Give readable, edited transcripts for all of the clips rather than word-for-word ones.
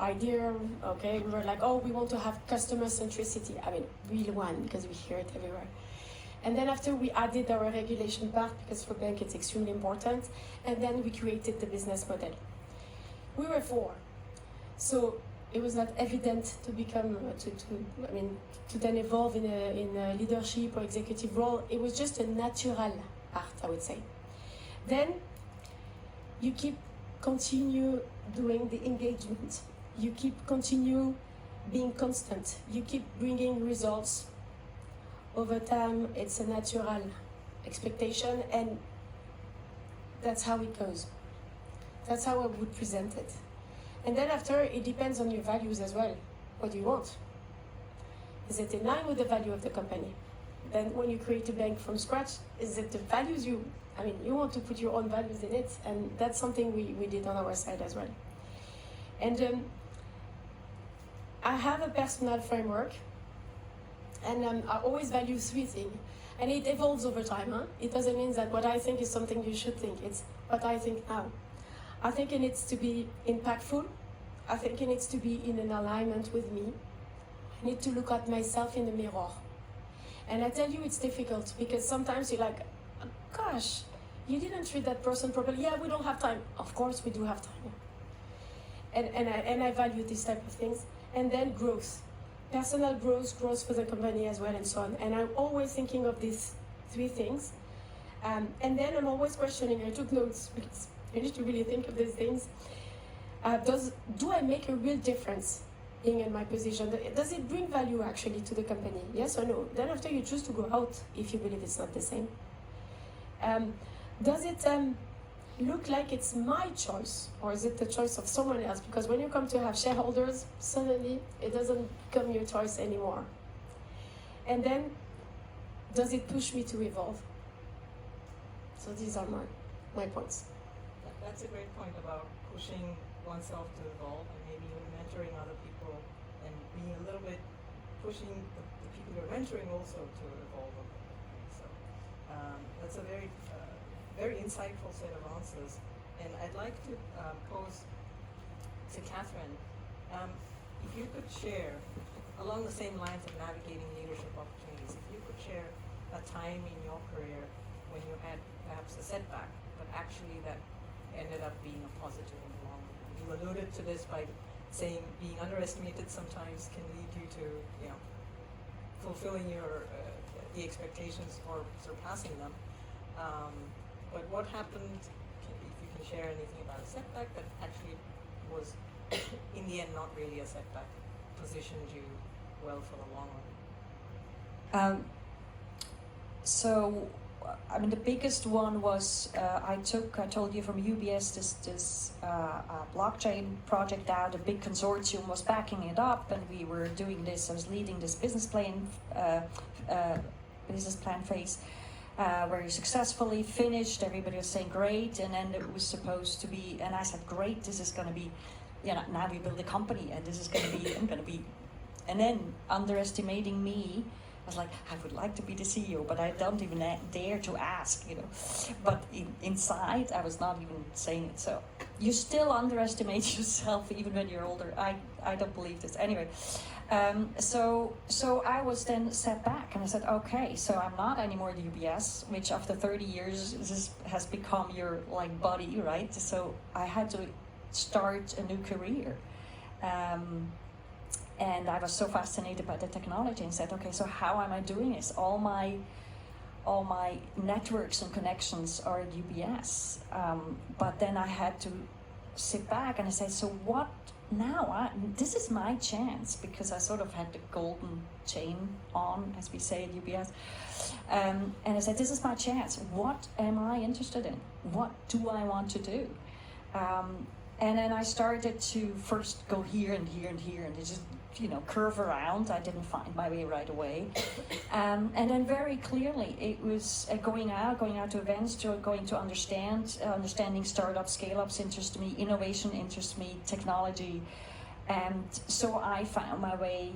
idea. Okay, we were like, oh, we want to have customer centricity. I mean, real one, because we hear it everywhere. And then after we added our regulation part, because for bank it's extremely important, and then we created the business model. We were four, so it was not evident to become, to then evolve in a leadership or executive role. It was just a natural part, I would say. Then you continue doing the engagement. You continue being constant. You keep bringing results. Over time, it's a natural expectation, and that's how it goes. That's how I would present it. And then after, it depends on your values as well. What do you want? Is it in line with the value of the company? Then when you create a bank from scratch, is it the values you want to put your own values in it? And that's something we did on our side as well. And I have a personal framework, and I always value three things. And it evolves over time. It doesn't mean that what I think is something you should think. It's what I think now. I think it needs to be impactful. I think it needs to be in an alignment with me. I need to look at myself in the mirror. And I tell you, it's difficult, because sometimes you're like, gosh, you didn't treat that person properly. Yeah, we don't have time. Of course we do have time. And I value these type of things. And then growth. Personal growth for the company as well, and so on. And I'm always thinking of these three things. And then I'm always questioning. I took notes, because I need to really think of these things. Do I make a real difference being in my position? Does it bring value actually to the company? Yes or no? Then after, you choose to go out if you believe it's not the same. Does it look like it's my choice, or is it the choice of someone else? Because when you come to have shareholders, suddenly it doesn't become your choice anymore. And then, does it push me to evolve? So these are my points. That's a great point about pushing oneself to evolve, and maybe even mentoring other people, and being a little bit pushing the people you're mentoring also to evolve. So that's a very very insightful set of answers. And I'd like to pose to Catherine, if you could share, along the same lines of navigating leadership opportunities, if you could share a time in your career when you had perhaps a setback, but actually that ended up being a positive in the long run. You alluded to this by saying being underestimated sometimes can lead you to, fulfilling your the expectations or surpassing them. But what happened, if you can share anything about a setback that actually was, in the end, not really a setback, positioned you well for the long run? The biggest one was I told you from UBS, this blockchain project out. A big consortium was backing it up, and we were doing this. I was leading this business plan phase. Very successfly finished. Everybody was saying great, and then it was supposed to be, and I said, great, this is going to be, now we build a company, and this is going to be, I'm going to be, and then underestimating me, I was like, I would like to be the CEO, but I don't even dare to ask, But inside, I was not even saying it. So you still underestimate yourself even when you're older. I don't believe this. Anyway. So I was then set back, and I said, okay, so I'm not anymore the UBS, which after 30 years has become your buddy, right? So I had to start a new career. And I was so fascinated by the technology, and said, okay, so how am I doing this? All my networks and connections are at UBS. But then I had to sit back, and I said, so what now? This is my chance, because I sort of had the golden chain on, as we say at UBS. And I said, this is my chance. What am I interested in? What do I want to do? And then I started to first go here and here and here, and just curve around. I didn't find my way right away. And then very clearly it was going out to events, going to understanding startups, scale-ups interests me, innovation interests me, technology. And so I found my way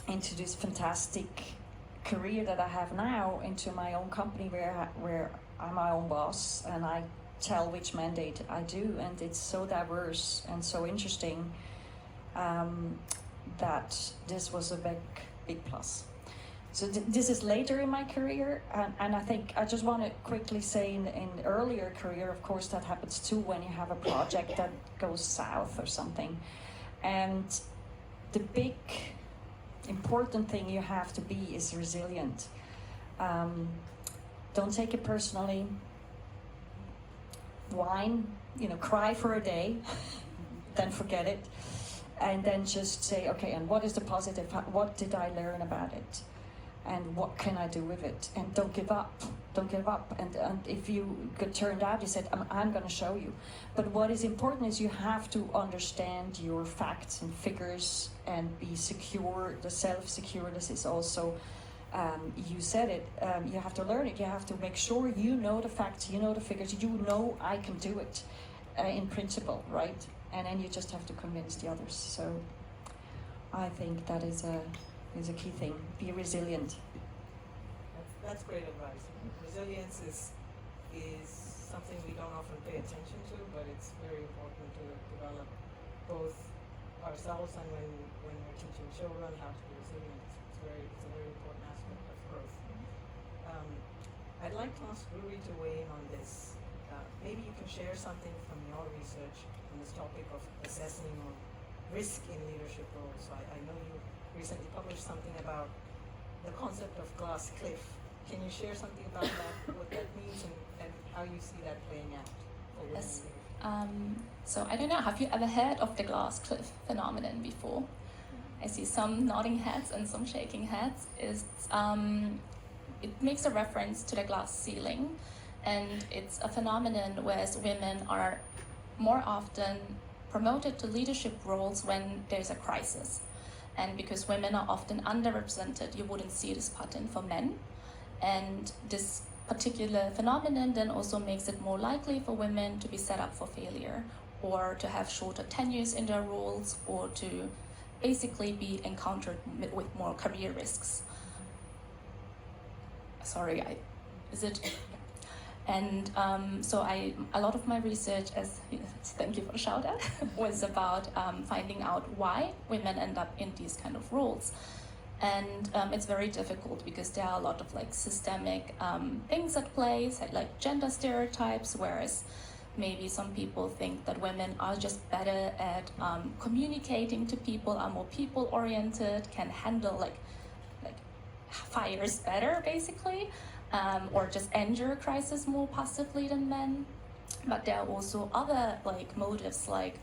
into this fantastic career that I have now, into my own company where I'm my own boss, and I tell which mandate I do, and it's so diverse and so interesting. that this was a big plus. So this is later in my career, and I think I just want to quickly say in earlier career, of course, that happens too when you have a project that goes south or something. And the big important thing you have to be is resilient. Don't take it personally. Whine, cry for a day, then forget it. And then just say, okay, and what is the positive? What did I learn about it? And what can I do with it? And don't give up. Don't give up. And if you get turned out, you said, I'm going to show you. But what is important is you have to understand your facts and figures and be secure. The self-secureness is also, you said it, you have to learn it. You have to make sure you know the facts, you know the figures, you know I can do it in principle, right? And then you just have to convince the others. So I think that is a key thing. Be resilient. That's great advice. Resilience is something we don't often pay attention to, but it's very important to develop both ourselves and when we're teaching children how to be resilient. It's a very important aspect of growth. I'd like to ask Ruri to weigh in on this. Maybe you can share something from your research on this topic of assessing risk in leadership roles. So I know you recently published something about the concept of glass cliff. Can you share something about that, what that means, and how you see that playing out for women Yes. in leadership? So I don't know, have you ever heard of the glass cliff phenomenon before? I see some nodding heads and some shaking heads. It makes a reference to the glass ceiling, and it's a phenomenon whereas women are more often promoted to leadership roles when there's a crisis. And because women are often underrepresented, you wouldn't see this pattern for men. And this particular phenomenon then also makes it more likely for women to be set up for failure, or to have shorter tenures in their roles, or to basically be encountered with more career risks. Sorry, is it? And so a lot of my research, thank you for the shout out, was about finding out why women end up in these kind of roles. And it's very difficult because there are a lot of systemic things at play, like gender stereotypes, whereas maybe some people think that women are just better at communicating to people, are more people oriented, can handle like fires better basically. Or just endure a crisis more passively than men. But there are also other motives like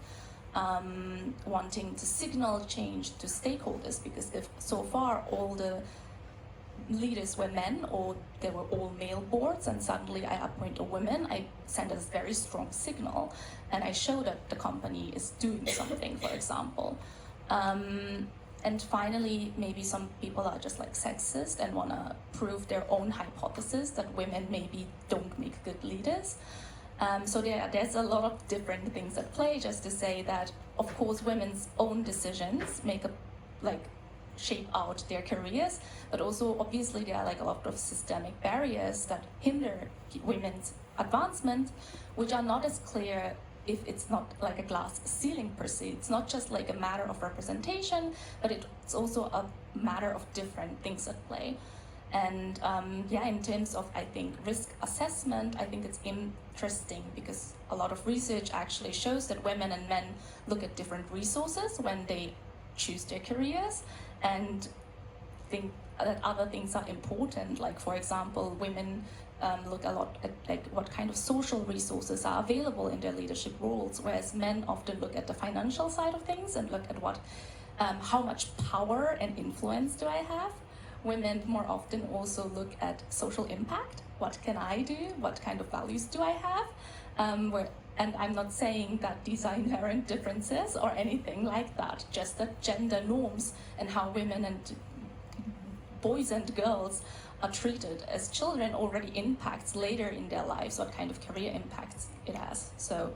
wanting to signal change to stakeholders, because if so far all the leaders were men or they were all male boards and suddenly I appoint a woman, I send a very strong signal and I show that the company is doing something, for example. And finally, maybe some people are just sexist and want to prove their own hypothesis that women maybe don't make good leaders. So there's a lot of different things at play, just to say that, of course, women's own decisions shape out their careers, but also obviously there are a lot of systemic barriers that hinder women's advancement, which are not as clear if it's not a glass ceiling per se. It's not just a matter of representation, but it's also a matter of different things at play. And in terms of, I think, risk assessment, I think it's interesting because a lot of research actually shows that women and men look at different resources when they choose their careers and think that other things are important. Like, for example, women look a lot at what kind of social resources are available in their leadership roles, whereas men often look at the financial side of things and look at how much power and influence do I have. Women more often also look at social impact. What can I do? What kind of values do I have? And I'm not saying that these are inherent differences or anything like that, just that gender norms and how women and boys and girls are treated as children already impacts later in their lives what kind of career impacts it has. So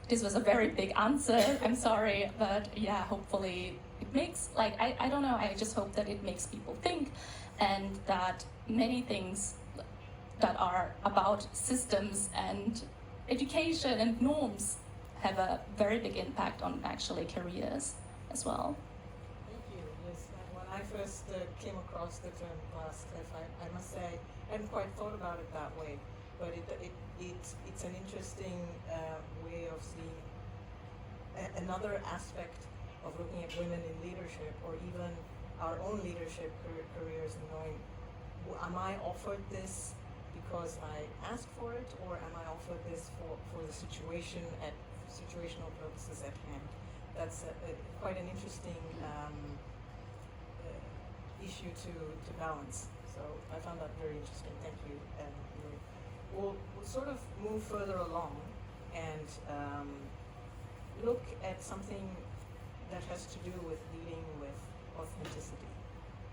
this was a very big answer, I'm sorry, but yeah, hopefully it makes, I don't know, I just hope that it makes people think, and that many things that are about systems and education and norms have a very big impact on actually careers. as well. Thank you. Yes, when I first came across the term glass cliff, I must say I hadn't quite thought about it that way, but it's an interesting way of seeing another aspect of looking at women in leadership, or even our own leadership careers, and knowing, am I offered this because I asked for it, or am I offered this for the situation at situational purposes at hand? That's quite an interesting issue to balance. So I found that very interesting. Thank you. We'll sort of move further along and look at something that has to do with leading with authenticity.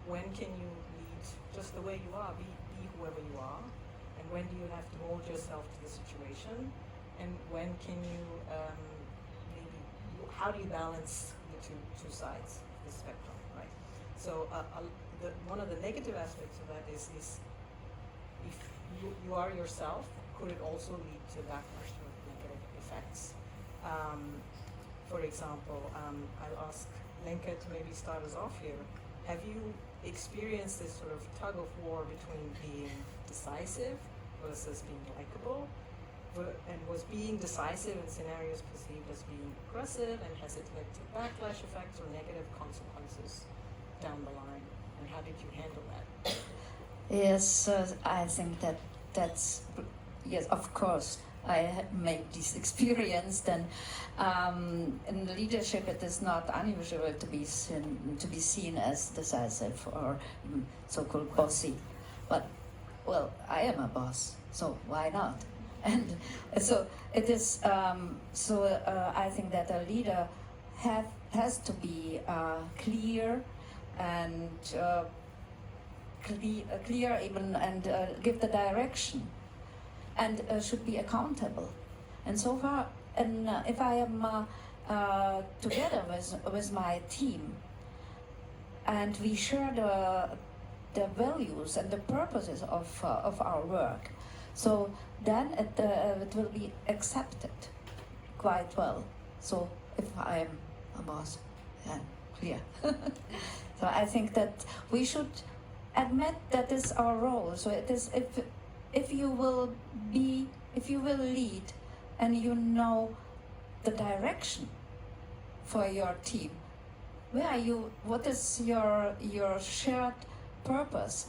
When can you lead just the way you are, be whoever you are, and when do you have to mold yourself to the situation, and when can you how do you balance the two sides of the spectrum, right? So one of the negative aspects of that is if you are yourself, could it also lead to backlash or negative effects? For example, I'll ask Lenke to maybe start us off here. Have you experienced this sort of tug of war between being decisive versus being likable? And was being decisive in scenarios perceived as being aggressive, and has it led to backlash effects or negative consequences down the line? And how did you handle that? Yes, I think that's yes, of course. I made this experience. Then, in leadership, it is not unusual to be seen as decisive or so-called bossy. But well, I am a boss, so why not? And so it is. I think that a leader has to be clear and clear even, and give the direction, and should be accountable. And so far, and if I am together with my team, and we share the values and the purposes of our work, so then it will be accepted quite well. So if I am a boss, yeah, clear. So I think that we should admit that is our role. So it is, if you will lead, and you know the direction for your team, what is your shared purpose,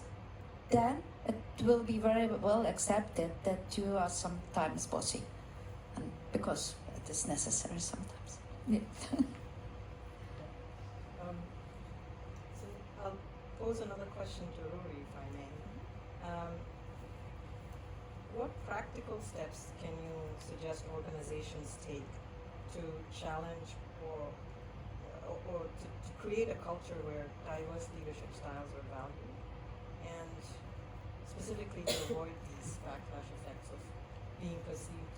then it will be very well accepted that you are sometimes bossy, and because it is necessary sometimes. Yeah. So I'll pose another question to Rory, if I may. What practical steps can you suggest organizations take to challenge or to create a culture where diverse leadership styles are valued, and specifically to avoid these backlash effects of being perceived?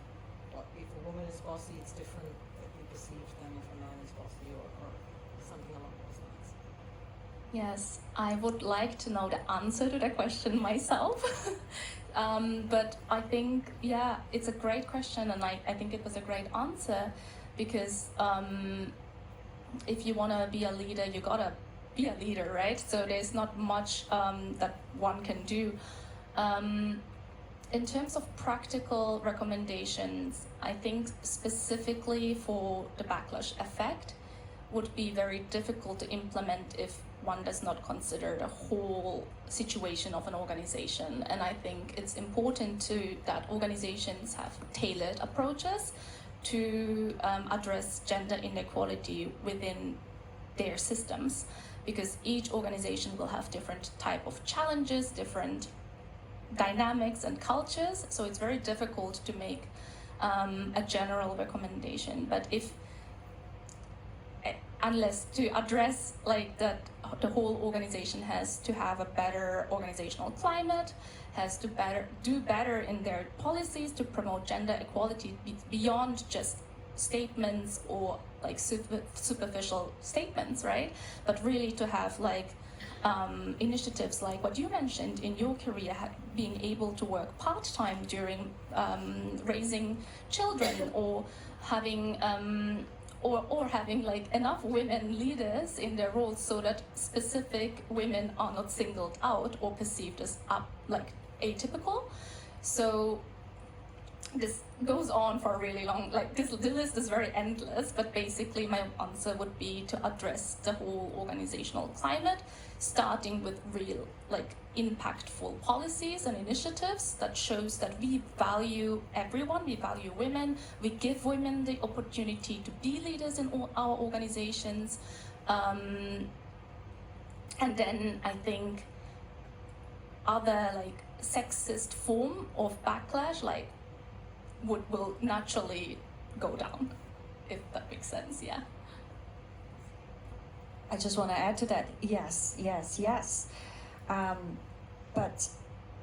If a woman is bossy, it's differently perceived than if a man is bossy, or something along those lines. Yes, I would like to know the answer to that question myself. But I think, yeah, it's a great question, and I think it was a great answer, because if you want to be a leader, you gotta be a leader, right? So there's not much that one can do. In terms of practical recommendations, I think specifically for the backlash effect would be very difficult to implement if one does not consider the whole situation of an organization. And I think it's important that organizations have tailored approaches to address gender inequality within their systems, because each organization will have different type of challenges, different dynamics and cultures, so it's very difficult to make a general recommendation. But unless to address like that, the whole organization has to have a better organizational climate, has to do better in their policies to promote gender equality beyond just statements or like superficial statements, right? But really to have like initiatives like what you mentioned in your career, being able to work part-time during raising children, or having or having like enough women leaders in their roles so that specific women are not singled out or perceived as like atypical. So this goes on for a really long, like the list is very endless, but basically my answer would be to address the whole organizational climate, starting with real, like impactful policies and initiatives that shows that we value everyone, we value women, we give women the opportunity to be leaders in all our organizations. And then I think other like sexist form of backlash, like will naturally go down, if that makes sense. Yeah. I just want to add to that. Yes. But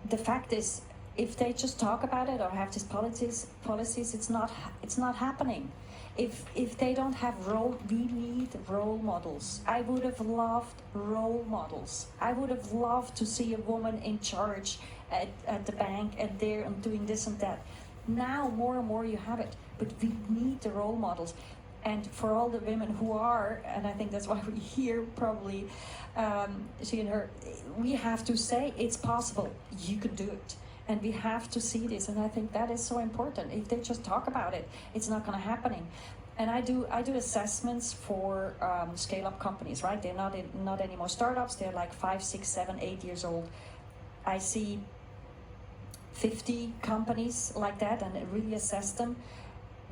the fact is, if they just talk about it or have these policies, it's not happening. If they don't have we need role models. I would have loved role models. I would have loved to see a woman in charge at the bank and there and doing this and that. Now more and more you have it, but we need the role models. And for all the women who are, and I think that's why we're here probably, she and her, we have to say it's possible, you can do it. And we have to see this, and I think that is so important. If they just talk about it, it's not going to happening. And I do assessments for scale-up companies, right? They're not anymore startups. They're like 5, 6, 7, 8 years old. I see 50 companies like that, and I really assess them.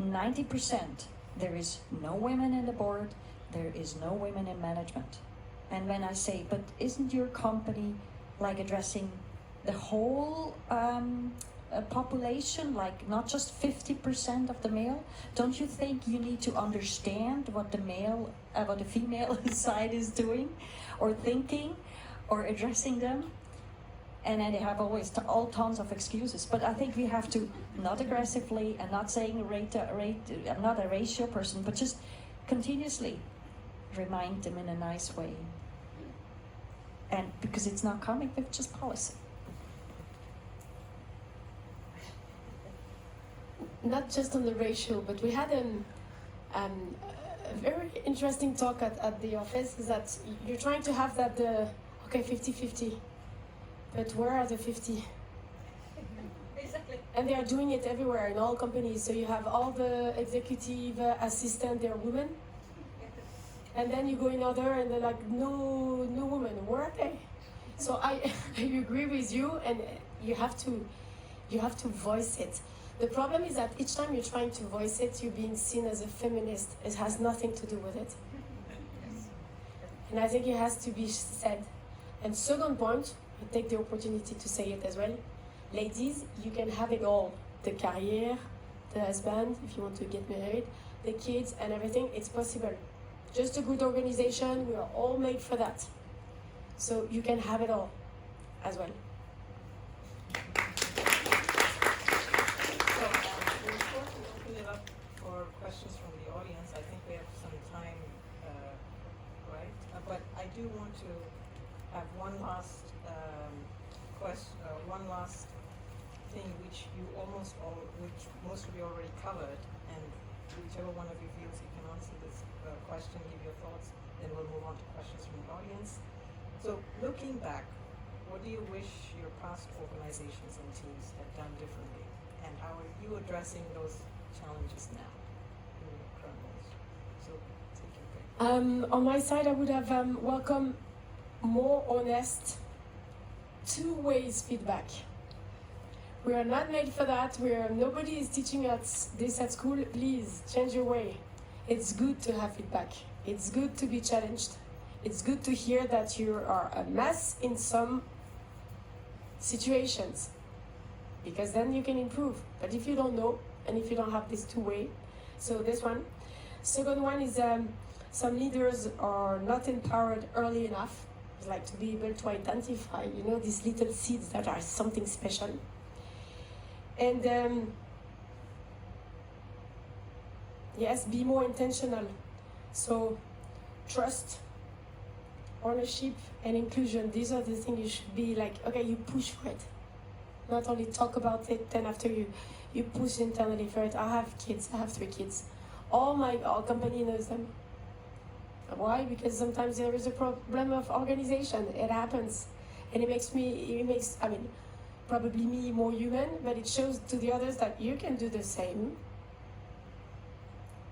90%, there is no women in the board. There is no women in management. And when I say, but isn't your company like addressing the whole population, like not just 50% of the male? Don't you think you need to understand what the female side is doing or thinking or addressing them? And then they have always all tons of excuses. But I think we have to, not aggressively and not saying I'm not a ratio person, but just continuously remind them in a nice way. And because it's not coming with just policy. Not just on the ratio, but we had a very interesting talk at the office, is that you're trying to have that, 50-50. But where are the 50? Exactly. And they are doing it everywhere in all companies. So you have all the executive assistant, they're women. And then you go in other and they're like, no women, where are they? So I agree with you, and you have to voice it. The problem is that each time you're trying to voice it, you're being seen as a feminist. It has nothing to do with it. And I think it has to be said. And second point, I take the opportunity to say it as well. Ladies, you can have it all. The career, the husband, if you want to get married, the kids and everything, it's possible. Just a good organization, we are all made for that. So you can have it all as well. So, before we open it up for questions from the audience, I think we have some time, right? But I do want to have one last one last thing which most of you already covered, and whichever one of you feels you can answer this question, give your thoughts, then we'll move on to questions from the audience. So, looking back, what do you wish your past organizations and teams had done differently, and how are you addressing those challenges now in your current roles? So, take your pick. On my side, I would have welcomed more honest, two-way feedback. We are not made for that. Nobody is teaching us this at school. Please change your way. It's good to have feedback. It's good to be challenged. It's good to hear that you are a mess in some situations, because then you can improve. But if you don't know, and if you don't have this two-way, so this one. Second one is some leaders are not empowered early enough, like to be able to identify, these little seeds that are something special. And yes, be more intentional. So trust, ownership, and inclusion, these are the things you should be like, okay, you push for it. Not only talk about it, then after you push internally for it. I have 3 kids. all company knows them. Why? Because sometimes there is a problem of organization. It happens, and it makes I mean, probably me more human, but it shows to the others that you can do the same.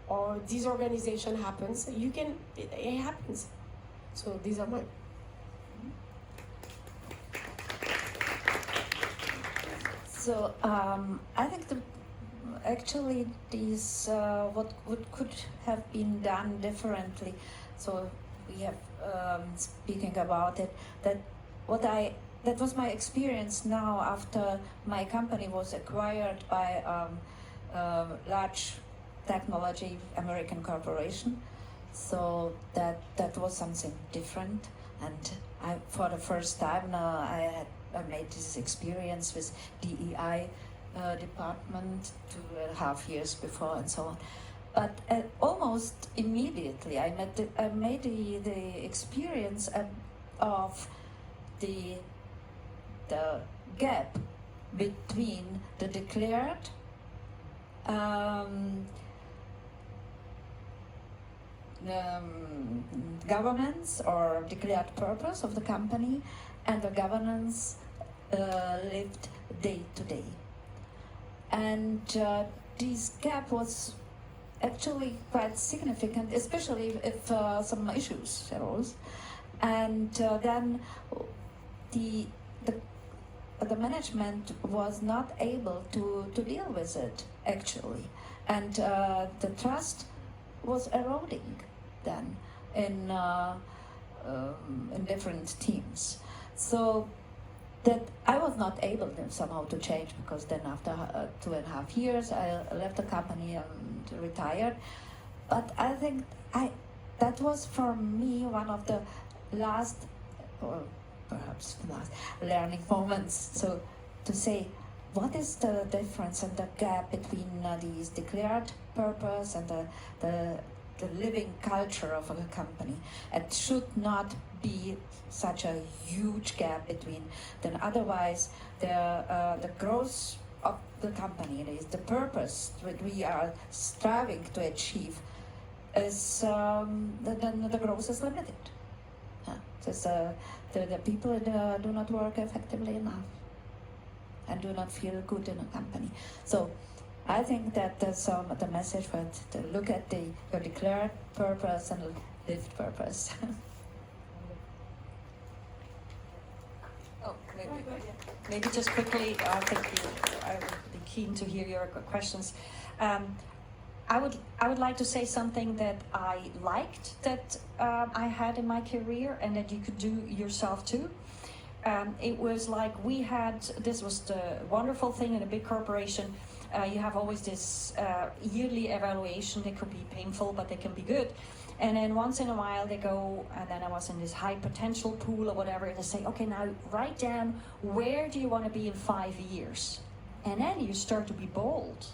Or disorganization happens. It happens. So these are my. So I think actually these what could have been done differently. So we have speaking about it. That was my experience now after my company was acquired by a large technology American corporation. So that was something different, and for the first time now I made this experience with DEI department 2.5 years before and so on. But almost immediately I made the experience of the gap between the declared governance or declared purpose of the company and the governance lived day to day. And this gap was actually quite significant, especially if some issues arose. And then the management was not able to deal with it, actually. And the trust was eroding then in different teams. So that I was not able then somehow to change, because then after 2.5 years I left the company and retired. But I think that was for me one of the last, or perhaps the last, learning moments. So to say, what is the difference and the gap between these declared purpose and the living culture of a company? It should not be such a huge gap between. Then otherwise, the growth of the company, the purpose that we are striving to achieve, is then the growth is limited. Because the people do not work effectively enough and do not feel good in a company. So I think that the message was to look at your declared purpose and lived purpose. Maybe just quickly, I would be keen to hear your questions. I would like to say something that I liked that I had in my career and that you could do yourself too. It was like this was the wonderful thing in a big corporation. You have always this yearly evaluation. They could be painful, but they can be good. And then once in a while they go, and then I was in this high potential pool or whatever, and they say, okay, now write down, where do you want to be in 5 years? And then you start to be bold,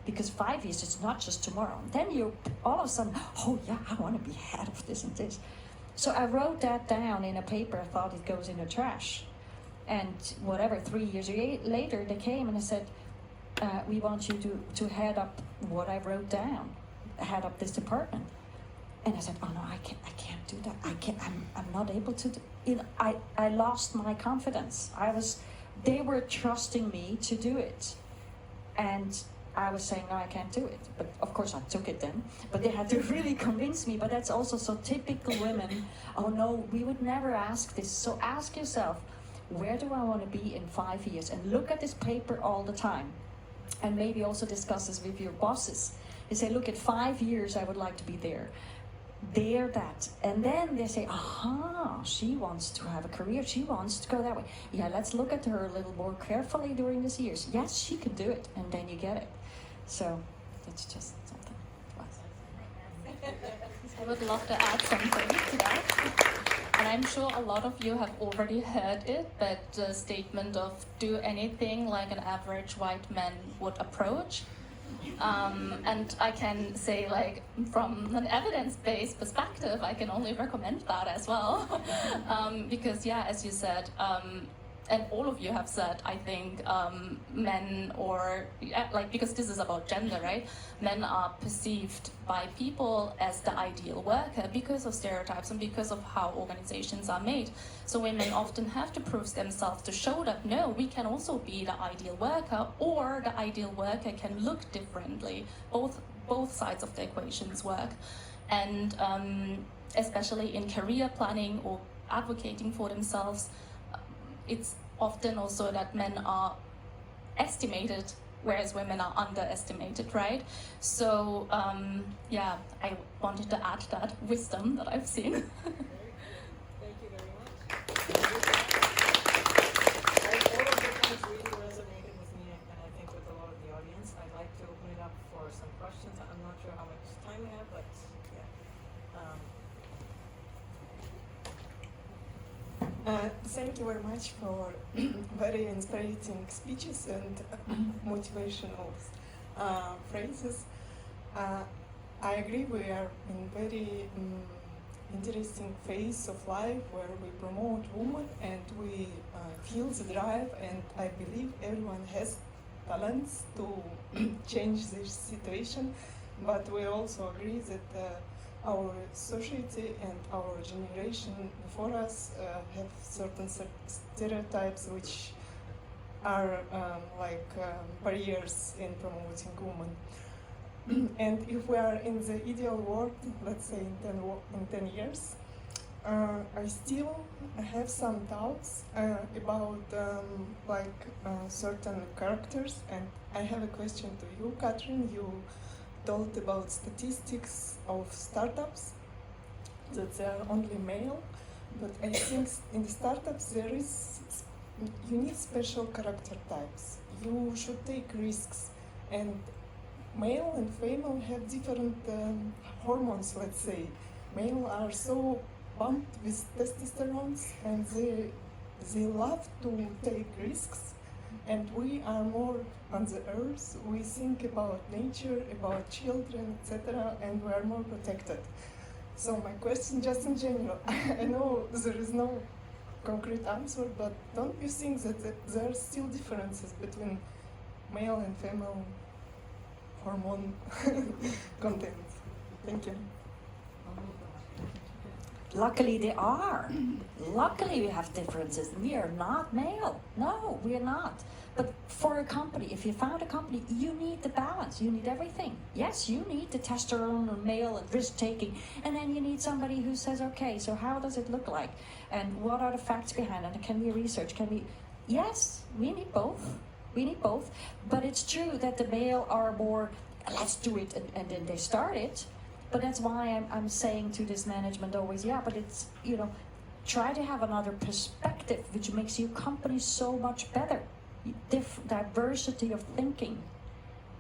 because 5 years is not just tomorrow. And then you all of a sudden, oh yeah, I want to be head of this and this. So I wrote that down in a paper. I thought it goes in the trash. And whatever, 3 years later, they came and they said, we want you to head up what I wrote down, head up this department. And I said, oh no, I can't do that. I'm not able to do. I lost my confidence. They were trusting me to do it. And I was saying, no, I can't do it. But of course I took it then. But they had to really convince me. But that's also so typical women. Oh no, we would never ask this. So ask yourself, where do I want to be in 5 years? And look at this paper all the time. And maybe also discuss this with your bosses. You say, look, at 5 years I would like to be there. That. And then they say, aha, she wants to have a career. She wants to go that way. Yeah, let's look at her a little more carefully during these years. Yes, she can do it. And then you get it. So that's just something. I would love to add something to that. And I'm sure a lot of you have already heard it, but the statement of do anything like an average white man would approach. And I can say, like, from an evidence-based perspective, I can only recommend that as well. Because, yeah, as you said, and all of you have said, I think men or, like, because this is about gender, right? Men are perceived by people as the ideal worker because of stereotypes and because of how organizations are made. So women often have to prove themselves to show that, no, we can also be the ideal worker, or the ideal worker can look differently. Both sides of the equations work. And especially in career planning or advocating for themselves, it's often also that men are estimated, whereas women are underestimated, right? So yeah, I wanted to add that wisdom that I've seen. Very good. Thank you very much. All of the points really resonated with me, and I think with a lot of the audience. I'd like to open it up for some questions. I'm not sure how much time we have, but yeah. Thank you very much for very inspiring speeches and motivational phrases. I agree we are in very interesting phase of life where we promote women and we feel the drive, and I believe everyone has talents to change this situation, but we also agree that our society and our generation before us have certain stereotypes which are barriers in promoting women. And if we are in the ideal world, let's say in 10 years, I still have some doubts about certain characters, and I have a question to you, Katrin. You told about statistics of startups, that they are only male, but I think in the startups you need special character types. You should take risks, and male and female have different hormones, let's say. Male are so pumped with testosterone, and they love to take risks, and we are more on the earth. We think about nature, about children, etc., and we are more protected. So my question, just in general, I know there is no concrete answer, but don't you think that there are still differences between male and female hormone content? Thank you. Luckily they are. Luckily we have differences. We are not male. No, we are not. But for a company, if you found a company, you need the balance. You need everything. Yes, you need the testosterone and male and risk taking. And then you need somebody who says, okay, so how does it look like? And what are the facts behind it? And can we research? Yes, we need both. We need both. But it's true that the male are more, let's do it, and then they start it. But that's why I'm saying to this management always, yeah, but it's, try to have another perspective, which makes your company so much better. Diversity of thinking,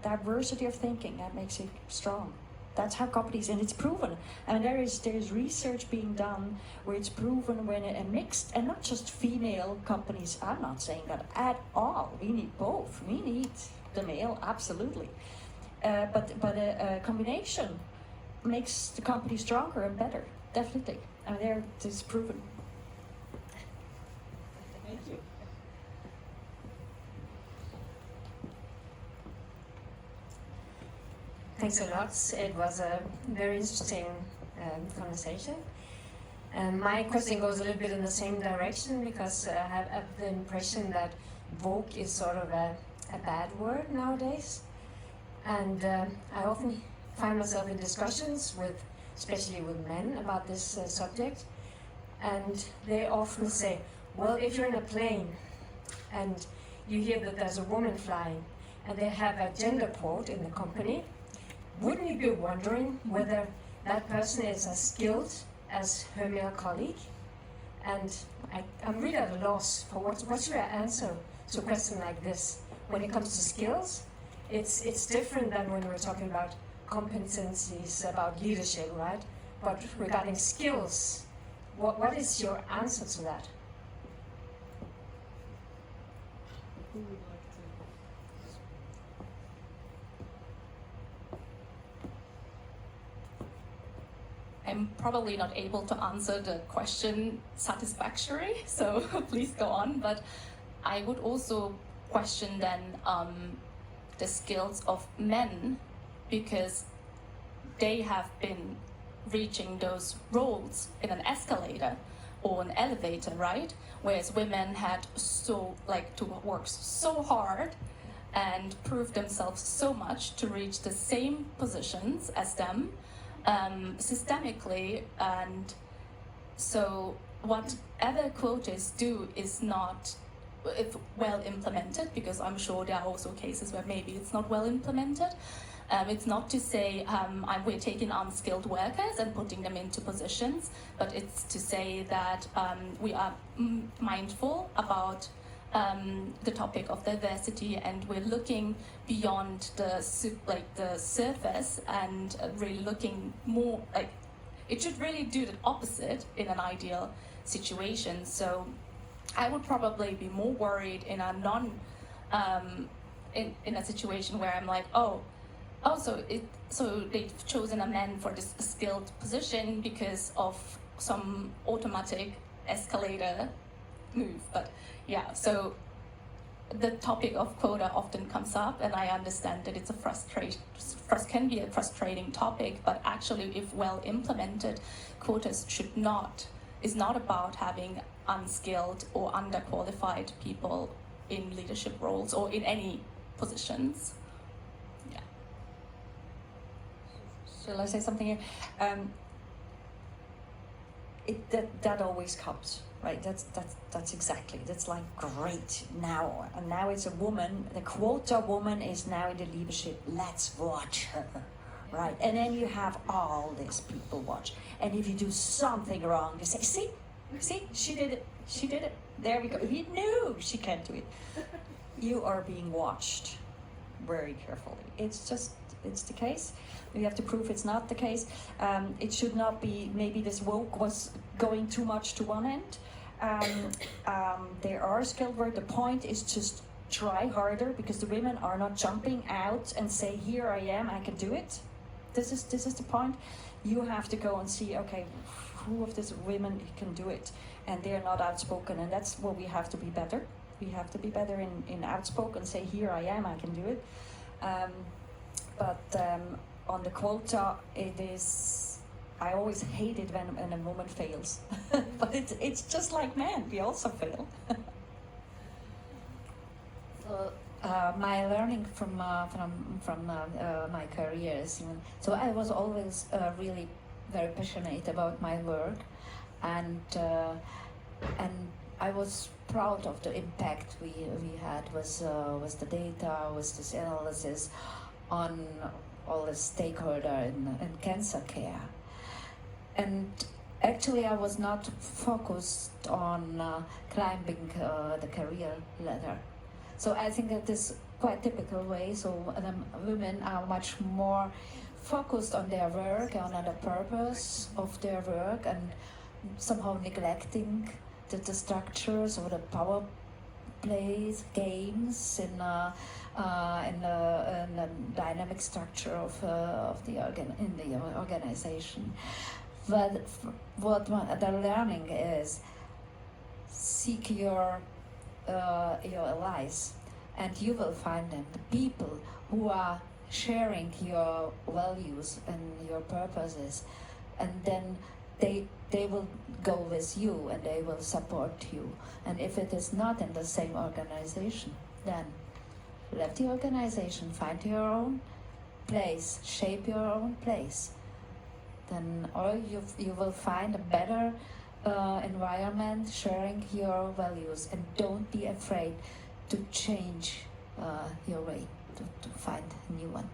that makes it strong. That's how companies, and it's proven. And there is research being done where it's proven when a mixed, and not just female companies, I'm not saying that at all. We need both. We need the male, absolutely. But a combination makes the company stronger and better, definitely. And there it is proven. Thank you. Thanks a lot. It was a very interesting conversation. My question goes a little bit in the same direction, because I have the impression that woke is sort of a bad word nowadays. And I often find myself in discussions especially with men, about this subject. And they often say, well, if you're in a plane and you hear that there's a woman flying and they have a gender quote in the company, wouldn't you be wondering whether that person is as skilled as her male colleague? And I'm really at a loss for what's your answer to a question like this. When it comes to skills, it's different than when we're talking about competencies, about leadership, right? But regarding skills, what is your answer to that? Who would like to? I'm probably not able to answer the question satisfactorily, so please go on. But I would also question then the skills of men, because they have been reaching those roles in an escalator or an elevator, right? Whereas women had to work so hard and prove themselves so much to reach the same positions as them systemically. And so whatever quotas do is not if well implemented, because I'm sure there are also cases where maybe it's not well implemented. It's not to say we're taking unskilled workers and putting them into positions, but it's to say that we are mindful about the topic of diversity, and we're looking beyond the surface and really looking more like it should really do the opposite in an ideal situation. So I would probably be more worried in a in a situation where I'm like, so they've chosen a man for this skilled position because of some automatic escalator move. But yeah, so the topic of quota often comes up, and I understand that it's can be a frustrating topic, but actually if well implemented, quotas is not about having unskilled or underqualified people in leadership roles or in any positions. Yeah. Shall I say something here? That always comes, right? That's exactly. That's like great now, and now it's a woman. The quota woman is now in the leadership. Let's watch her, right? And then you have all these people watch, and if you do something wrong, they say, see, she did it. There we go. We knew she can't do it. You are being watched very carefully. It's the case. We have to prove it's not the case. It should not be, maybe this woke was going too much to one end. There are skilled work. The point is just try harder, because the women are not jumping out and say, here I am, I can do it. This is the point. You have to go and see, okay, who of these women can do it? And they're not outspoken, and that's where we have to be better. We have to be better in outspoken, say, here I am, I can do it. But on the quota, it is, I always hate it when a woman fails. But it's just like men, we also fail. So my learning from my career is, so I was always really very passionate about my work, and I was proud of the impact we had with the data, with this analysis on all the stakeholder in cancer care. And actually I was not focused on climbing the career ladder. So I think that is quite typical way. So women are much more focused on their work and on the purpose of their work, and somehow neglecting the structures or the power plays, games in the dynamic structure of the organization. But what the learning is, seek your allies, and you will find them, the people who are sharing your values and your purposes, and then they will go with you and they will support you. And if it is not in the same organization, then left the organization, find your own place, shape your own place. Then or you will find a better environment sharing your values, and don't be afraid to change your way, to find a new one.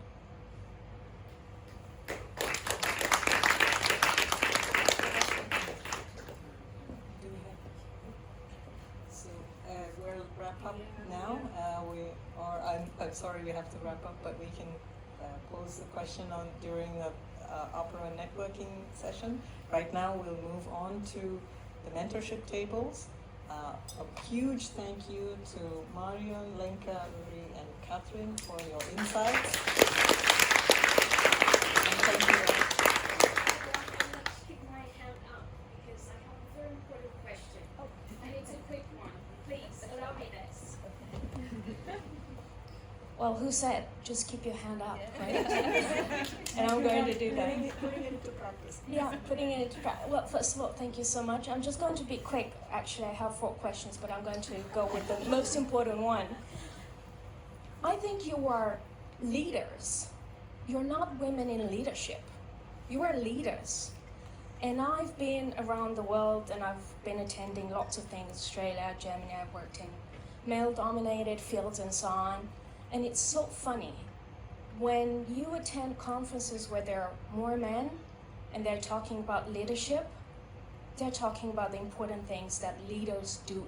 We'll wrap up now. I'm sorry we have to wrap up, but we can pose the question during the Opera networking session. Right now we'll move on to the mentorship tables. A huge thank you to Marion, Lenka, Uri, and Catherine for your insights. And thank you. Let's keep my hand up because I have a very important question. And it's a quick one. Please allow me this. Well, who said just keep your hand up, right? And I'm going to do that. Putting it into practice. Yeah, putting it into practice. Well, first of all, thank you so much. I'm just going to be quick. Actually, I have 4 questions, but I'm going to go with the most important one. I think you are leaders. You're not women in leadership. You are leaders. And I've been around the world and I've been attending lots of things, Australia, Germany. I've worked in male-dominated fields and so on. And it's so funny when you attend conferences where there are more men and they're talking about leadership, they're talking about the important things that leaders do.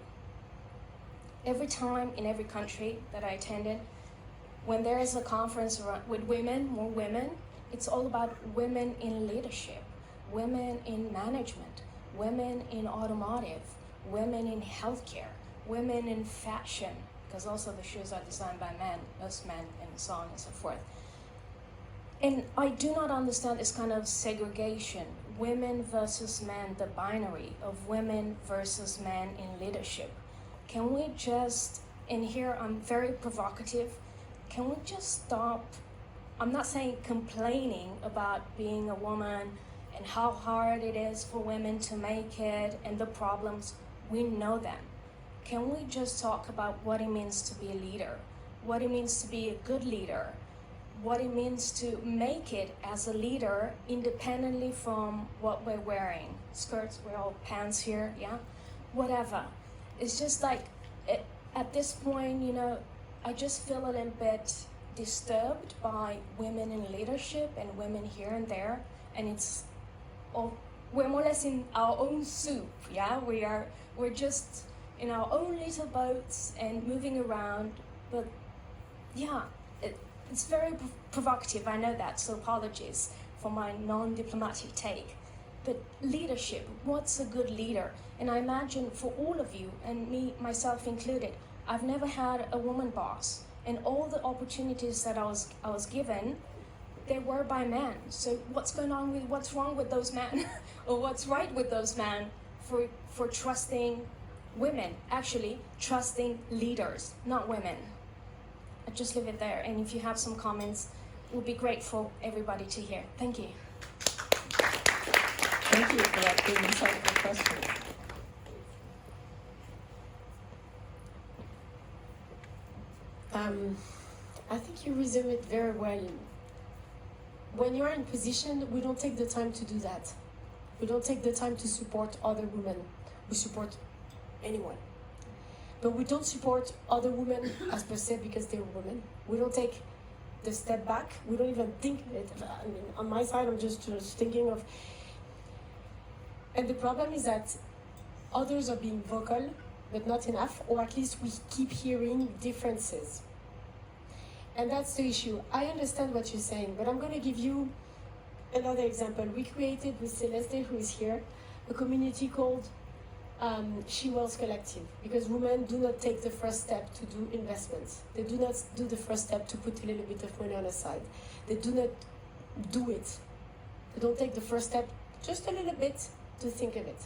Every time in every country that I attended, when there is a conference with women, more women, it's all about women in leadership, women in management, women in automotive, women in healthcare, women in fashion, because also the shoes are designed by men, most men, and so on and so forth. And I do not understand this kind of segregation, women versus men, the binary of women versus men in leadership. Can we just, and here I'm very provocative, can we just stop, I'm not saying complaining about being a woman and how hard it is for women to make it and the problems, we know them. Can we just talk about what it means to be a leader, what it means to be a good leader, what it means to make it as a leader independently from what we're wearing? Skirts, we're all pants here, yeah? Whatever. It's just like, at this point, you know, I just feel a little bit disturbed by women in leadership and women here and there, and it's all, we're more or less in our own soup, yeah? We're just in our own little boats and moving around, but yeah, it's very provocative, I know that, so apologies for my non-diplomatic take. But leadership, what's a good leader? And I imagine for all of you, and me, myself included, I've never had a woman boss, and all the opportunities that I was given, they were by men. So what's wrong with those men? Or what's right with those men for trusting women, actually trusting leaders, not women? I'll just leave it there, and if you have some comments, it would be great for everybody to hear. Thank you. Thank you for that big insightful question. I think you resume it very well. When you're in position, we don't take the time to do that. We don't take the time to support other women. We support anyone. But we don't support other women as per se because they're women. We don't take the step back. We don't even think of it. I mean, on my side, I'm just thinking of... And the problem is that others are being vocal, but not enough, or at least we keep hearing differences. And that's the issue. I understand what you're saying, but I'm going to give you another example. We created with Celeste, who is here, a community called She Wells Collective, because women do not take the first step to do investments. They do not do the first step to put a little bit of money on the side. They do not do it. They don't take the first step, just a little bit, to think of it.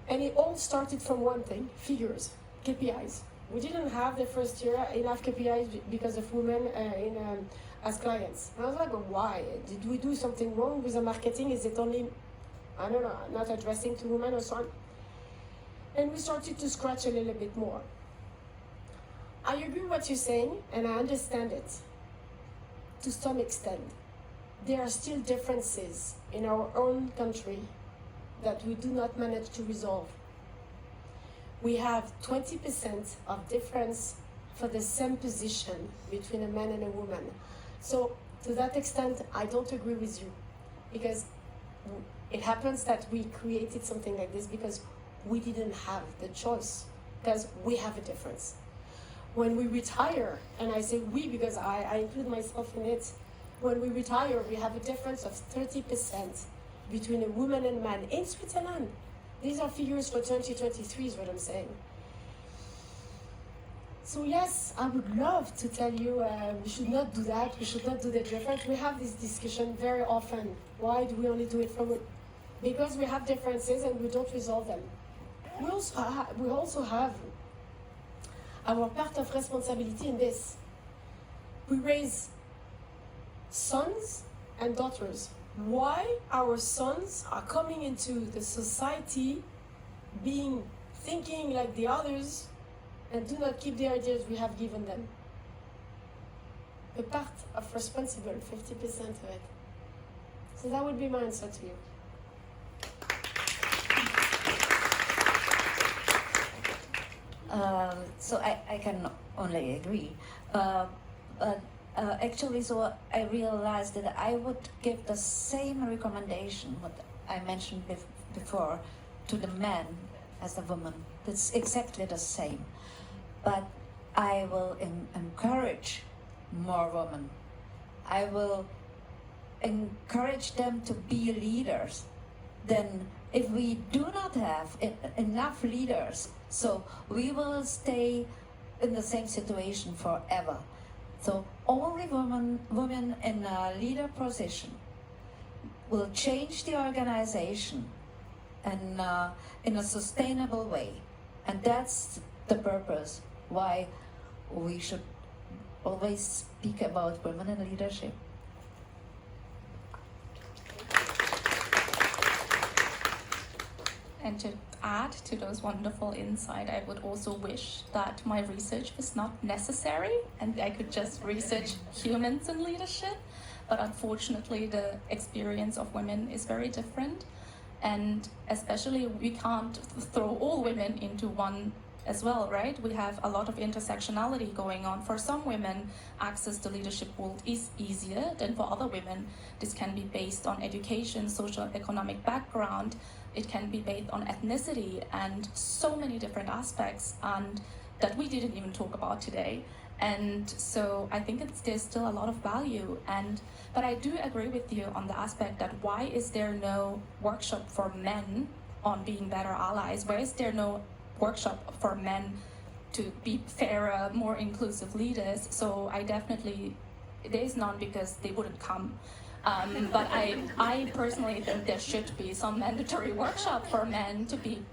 And it all started from one thing, figures, KPIs. We didn't have the first year enough KPIs because of women as clients. And I was like, well, why? Did we do something wrong with the marketing? Is it only, I don't know, not addressing to women or so on? And we started to scratch a little bit more. I agree with what you're saying, and I understand it to some extent. There are still differences in our own country that we do not manage to resolve. We have 20% of difference for the same position between a man and a woman. So to that extent, I don't agree with you, because it happens that we created something like this because we didn't have the choice, because we have a difference. When we retire, and I say we because I include myself in it, when we retire, we have a difference of 30% between a woman and a man in Switzerland. These are figures for 2023 is what I'm saying. So yes, I would love to tell you we should not do that, we should not do the difference. We have this discussion very often. Why do we only do it from... Because we have differences and we don't resolve them. We also have our part of responsibility in this. We raise sons and daughters. Why our sons are coming into the society thinking like the others and do not keep the ideas we have given them? A part of responsible, 50% of it. So that would be my answer to you. So I can only agree. But actually, so I realized that I would give the same recommendation, what I mentioned before, to the men as the woman. It's exactly the same. But I will encourage more women. I will encourage them to be leaders. Then if we do not have enough leaders, so we will stay in the same situation forever. So only women in a leader position will change the organization and in a sustainable way. And that's the purpose why we should always speak about women in leadership. And to add to those wonderful insights, I would also wish that my research was not necessary and I could just research humans in leadership. But unfortunately, the experience of women is very different. And especially, we can't throw all women into one as well, right? We have a lot of intersectionality going on. For some women, access to leadership world is easier than for other women. This can be based on education, social, economic background. It can be based on ethnicity and so many different aspects, and that we didn't even talk about today. And so I think there's still a lot of value. But I do agree with you on the aspect that why is there no workshop for men on being better allies? Why is there no workshop for men to be fairer, more inclusive leaders? So there is none because they wouldn't come. But I personally think there should be some mandatory workshop for men to be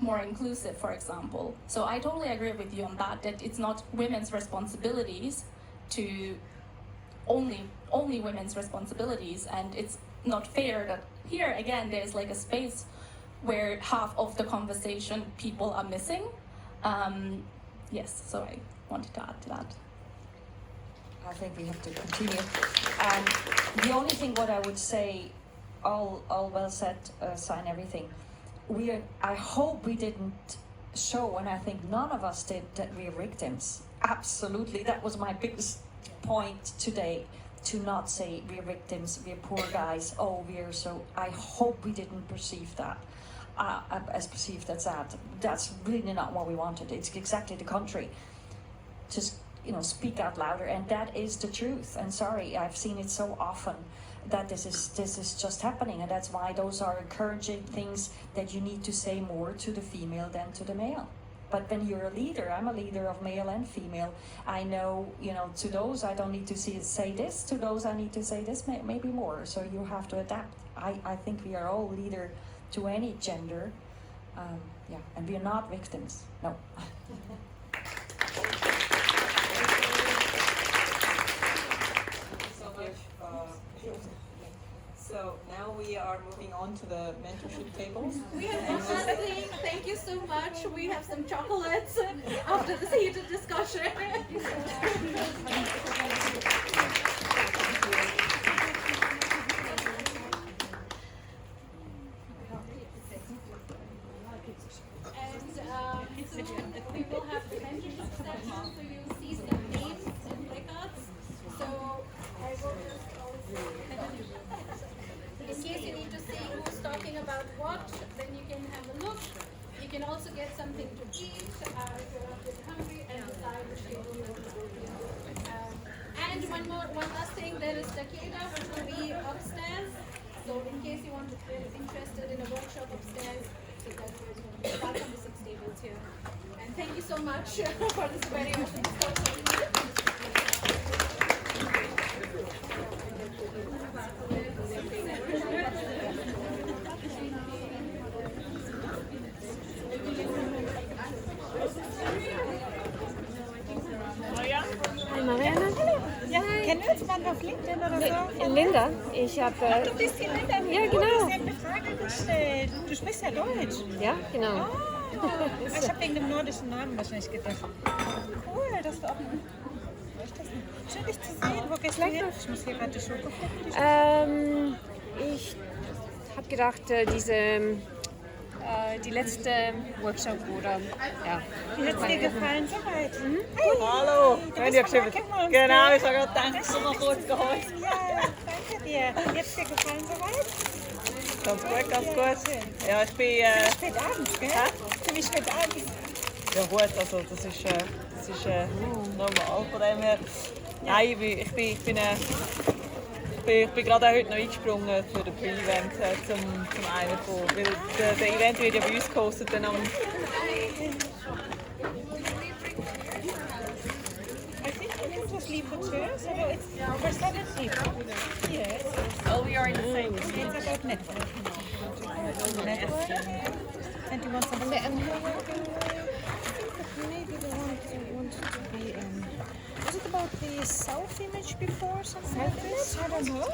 more inclusive, for example. So I totally agree with you on that it's not women's responsibilities to only women's responsibilities, and it's not fair that here again there's like a space where half of the conversation people are missing. Yes, so I wanted to add to that. I think we have to continue. The only thing what I would say, all well said, sign everything. I hope we didn't show, and I think none of us did, that we're victims. Absolutely, that was my biggest point today, to not say we're victims, we're poor guys, we're so. I hope we didn't perceive that as perceived as that. That's really not what we wanted. It's exactly the contrary. Just speak out louder, and that is the truth. And sorry, I've seen it so often that this is just happening, and that's why those are encouraging things that you need to say more to the female than to the male. But when you're a leader, I'm a leader of male and female. I know, to those I don't need to say this, to those I need to say this, maybe more. So you have to adapt. I think we are all leader to any gender, and we are not victims. No. So now we are moving on to the mentorship tables. We have one last thing. Thank you so much. We have some chocolates after this heated discussion. And so we will have the mentorship session, so you'll see some names and records. So I will just also, in case you need to see who's talking about what, then you can have a look. You can also get something to eat if you're a bit hungry, and decide which table you want to go to. And one last thing, there is the caterer, which will be upstairs. So in case you want to be interested in a workshop upstairs, so that we're welcome to 6 tables here. And thank you so much for this very awesome discussion. Linda. Ich habe. Du bist die Linda. Ja, genau. Ich habe eine Frage gestellt. Du sprichst ja Deutsch. Ja, genau. Ah, ich habe wegen dem nordischen Namen wahrscheinlich gedacht. Cool, dass du auch. Ich das nicht. Schön, dich zu sehen. Wo gehst du hin? Ich muss hier gerade die Schokoflecken. Ich habe gedacht, die letzte Workshop oder ja. Wie hat es dir gefallen soweit? Hallo, Du bist von Marketing. Genau, ich habe gerade gedacht, ich soll mal kurz geholt. Ja, danke dir. Wie hat es dir gefallen soweit? Ganz gut, ganz gut. Ja, ich bin... Spät abends, gell? Ziemlich spät abends. Ja gut, also das ist normal von dem her. Nein, ich bin gerade auch heute noch eingesprungen für den Pre-Event zum einen von, weil der Event wird ja bei uns gehostet dann am... I think this was leave for chairs, so it's percentage leave. Yes. Oh, we are in the same. It's about network. Network. And you want some maybe the one I wanted to be was it about the self image before something like this? I don't know.